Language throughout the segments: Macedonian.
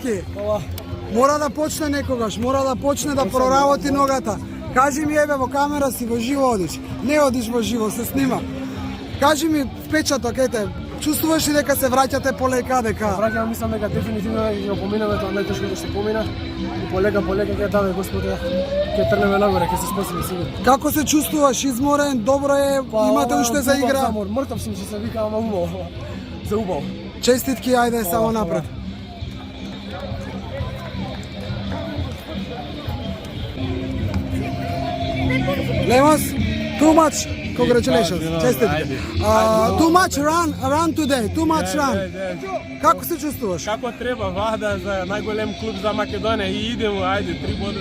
Честитки. Мора да почне некогаш, мора да почне да проработи ногата. Кажи ми, еве, во камера си, во живо одиш. Не одиш во живо, се снима. Кажи ми впечаток, ете, чувствуваш ли дека се враќате полека, дека? Враќам, мислам дека дефинитивно ќе го поминаме тоа најтешко што се помина. И полека ќе даде Господе, ќе трнеме нагоре, ќе се спасиме сигурно. Како се чувствуваш? Изморен, добро е, имате уште за игра. Мртов сум, што се вика, ама убаво. За убаво. Честитки, ајде само напред. Lemos, too much. Congratulations. Честитки. Too much run today. Too much run. Како се чувствуваш? Како треба, Вардар за најголем клуб за Македонија и идемо, ајде, 3 бода.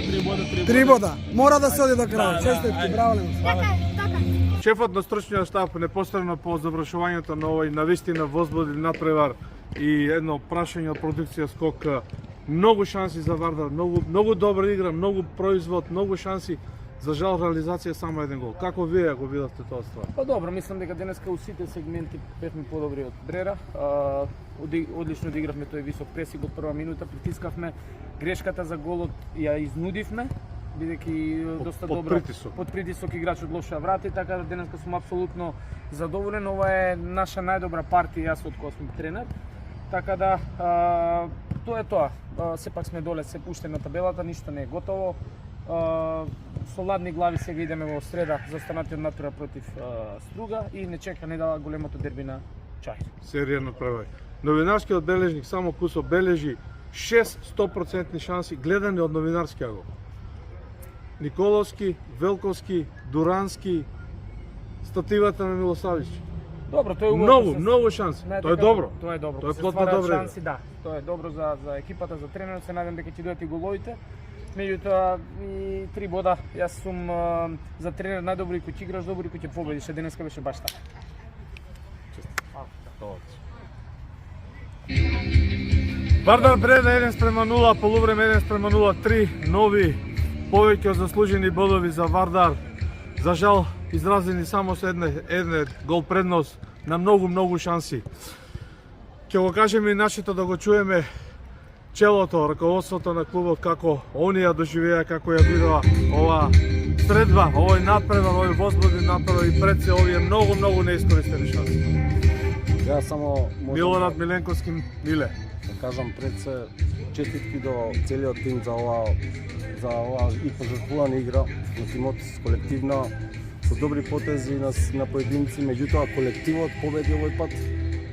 3 бода. Мора да се оди до крај. Честитки, браво Лемос. Шефот на стручниот штаб непосредно по завршувањето на овој навистина возбудил натпревар и едно прашање од продукција скок, многу шанси за Вардар, многу добра игра, многу производ, многу шанси. За жал реализација само еден гол. Како вие го видовте тоа ствар? Па добро, мислам дека денеска у сите сегменти бевме подобри од Брера. Одлично одигравме тој висок пресинг од прва минута, притискавме. Грешката за голот ја изнудивме, бидејќи доста добро под притисок играчот лоша врати, така да денеска сум апсолутно задоволен. Ова е наша најдобра партија јас од кога сум тренер. Така да тоа е тоа. Сепак сме доле, се пуште на табелата, ништо не е готово. Со ладни глави сега идеме во среда за останатиот натпревар против Струга и не чека недела големото дерби на Чаир. Серија натпревар. Новинарскиот бележник само Кусо бележи 6 100% шанси гледани од новинарскиот гол. Николовски, Велковски, Дурански, стативата на Милосавич. Добро, тоа е убаво. Многу шанси. Тоа е добро. Тоа е добро. Тоа е плотно добро. Шанси, да. Тоа е добро за екипата, за тренерот. Се надевам дека ќе дојдат и головите. Меѓутоа и 3 бода, јас сум за тренер најдобри кој ќе играш, добри кој ќе победиш, денеска беше баш така. Вардар Брена 1:0, полувреме 1:0, 3 нови повеќе од заслужени бодови за Вардар. За жал изразени само со еден гол предност на многу шанси. Ќе го кажеме и нашето да го чуеме челото, раководството на клубот, како они ја доживеа, како ја видела ова средба, овој натпревар, овој возбуден натпревар и пред се овие многу неискористени шанси. Ја само Милорад Миленковски, Миле. Да кажам пред се честитки до целиот тим за ова и пожртвувана игра на тимот, колективна, со добри потези на поединци, меѓутоа колективот победи овој пат.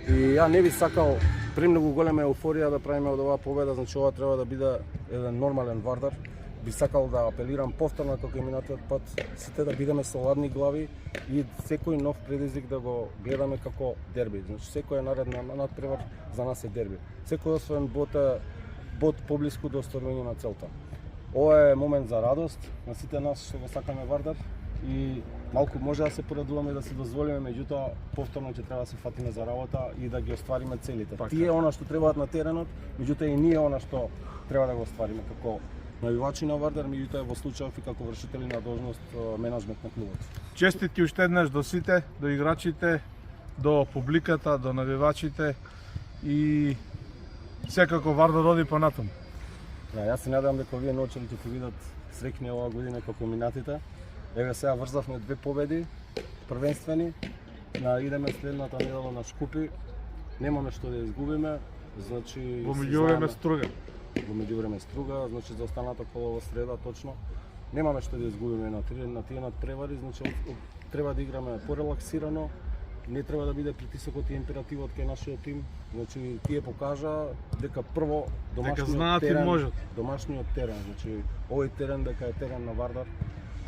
И ја не би сакал премногу голема еуфорија да правиме од оваа победа, значи ова треба да биде еден нормален Вардар. Би сакал да апелирам повторно како и минатиот пат, сите да бидеме со ладни глави и секој нов предизвик да го гледаме како дерби. Значи секој наредна натпревар за нас е дерби. Секој освоен бот поблиску до остварување на целта. Ова е момент за радост на сите нас што го сакаме Вардар и малку може да се порадуваме да се дозволиме, меѓутоа повторно ќе треба да се фатиме за работа и да ги оствариме целите. Тие она што требаат на теренот, меѓутоа и ние она што треба да го оствариме како навивачи на Вардар, меѓутоа во случајов и како вршители на должност менаџмент на клубот. Честитки уште еднаш до сите, до играчите, до публиката, до навивачите и секако Вардар оди понатаму. Да, јас се надевам дека овие научени ќе видат среќни оваа година како минатите. Еве сега врзавме 2 победи првенствени. Идеме следната недела на Шкупи. Немаме што да изгубиме, значи во меѓувреме Струга. Во меѓувреме Струга, значи за останата кола во среда точно. Немаме што да изгубиме на тие надпревари, значи треба да играме порелаксирано. Не треба да биде притисокот и императивот кај нашиот тим. Значи тие покажа дека прво домашниот терен, значи овој терен дека е терен на Вардар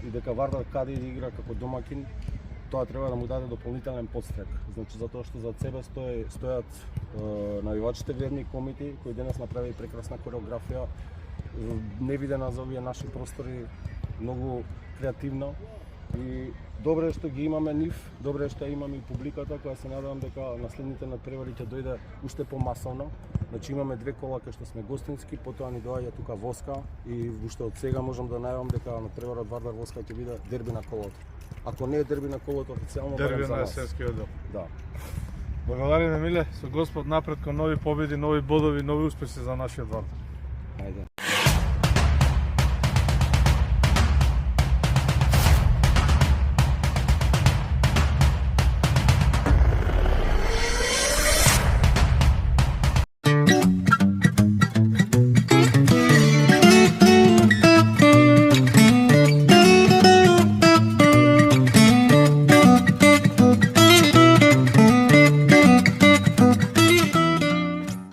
и дека Вардар каде да игра како домакин, тоа треба да му даде дополнителен подстрек. Значи затоа што зад себе стојат навивачите верни комити кои денес направи прекрасна кореографија, невидена за овие наши простори, многу креативно. И добре е што ги имаме нив, добре е што имаме и публиката, која се надевам дека наследните надпревари ќе дојде уште помасовно. Значи имаме 2 кола кај што сме гостински, потоа ни доаѓа тука Воска и уште од сега можам да најавам дека надпреварот Вардар Воска ќе биде дерби на колото. Ако не е дерби на колото официјално, дерби на есенскиот оддел. Да. Благодариме, Миле, со Господ напред кон нови победи, нови бодови, нови успеси за нашиот Вардар. Ајде.